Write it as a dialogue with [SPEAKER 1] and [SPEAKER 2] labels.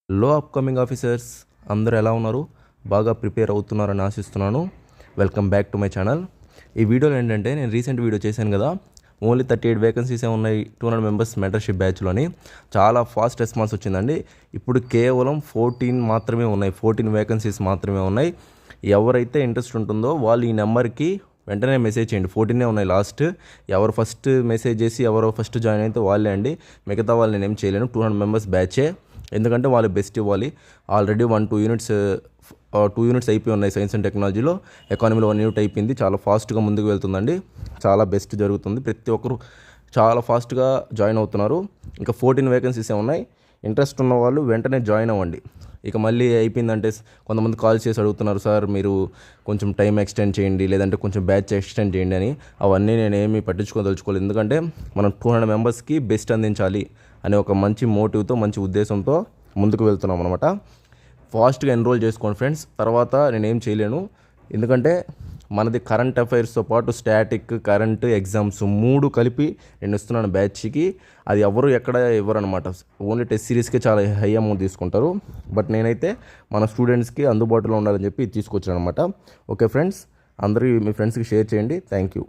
[SPEAKER 1] Hello upcoming officers, అందరూ ఎలా ఉన్నారు? బాగా ప్రిపేర్ అవుతున్నారని ఆశిస్తున్నాను. Welcome back to my channel. ఈ వీడియోలో ఏంటంటే, నేను రీసెంట్ వీడియో చేశాను కదా, ఓన్లీ 38 వేకెన్సీసే ఉన్నాయి 200 మెంబర్స్ మెంటర్షిప్ బ్యాచ్లోని. చాలా ఫాస్ట్ రెస్పాన్స్ వచ్చిందండి. ఇప్పుడు కేవలం 14 మాత్రమే ఉన్నాయి, 14 వేకెన్సీస్ మాత్రమే ఉన్నాయి. ఎవరైతే ఇంట్రెస్ట్ ఉంటుందో వాళ్ళు ఈ నెంబర్కి వెంటనే మెసేజ్ చేయండి. 14 ఉన్నాయి లాస్ట్. ఎవరు ఫస్ట్ మెసేజ్ చేసి ఎవరో ఫస్ట్ జాయిన్ అయితే వాళ్ళే అండి. మిగతా వాళ్ళు నేనేం చేయలేను. 200 మెంబర్స్ బ్యాచే, ఎందుకంటే వాళ్ళు బెస్ట్ ఇవ్వాలి. ఆల్రెడీ 2 యూనిట్స్ అయిపోయి ఉన్నాయి. సైన్స్ అండ్ టెక్నాలజీలో, ఎకానమీలో 1 యూనిట్ అయిపోయింది. చాలా ఫాస్ట్గా ముందుకు వెళ్తుందండి. చాలా బెస్ట్ జరుగుతుంది. ప్రతి ఒక్కరు చాలా ఫాస్ట్గా జాయిన్ అవుతున్నారు. ఇంకా 14 వేకెన్సీసే ఉన్నాయి. ఇంట్రెస్ట్ ఉన్న వాళ్ళు వెంటనే జాయిన్ అవ్వండి. ఇక మళ్ళీ అయిపోయిందంటే కొంతమంది కాల్ చేసి అడుగుతున్నారు, సార్ మీరు కొంచెం టైం ఎక్స్టెండ్ చేయండి, లేదంటే కొంచెం బ్యాచ్ ఎక్స్టెండ్ చేయండి అని. అవన్నీ నేనేమి పట్టించుకోదలుచుకోలేదు. ఎందుకంటే మనం 200 మెంబర్స్కి బెస్ట్ అందించాలి అనే ఒక మంచి మోటివ్తో, మంచి ఉద్దేశంతో ముందుకు వెళ్తున్నాం అనమాట. ఫాస్ట్గా ఎన్రోల్ చేసుకోండి ఫ్రెండ్స్. తర్వాత నేనేం చేయలేను, ఎందుకంటే మనది కరెంట్ అఫైర్స్తో పాటు స్టాటిక్, కరెంట్, ఎగ్జామ్స్ 3 కలిపి నేను ఇస్తున్నాను బ్యాచ్కి. అది ఎవరు ఎక్కడ ఇవ్వరు అనమాట. ఓన్లీ టెస్ట్ సిరీస్కే చాలా హై అమౌంట్ తీసుకుంటారు. బట్ నేనైతే మన స్టూడెంట్స్కి అందుబాటులో ఉండాలని చెప్పి తీసుకొచ్చాను అనమాట. ఓకే ఫ్రెండ్స్, అందరూ మీ ఫ్రెండ్స్కి షేర్ చేయండి. Thank you.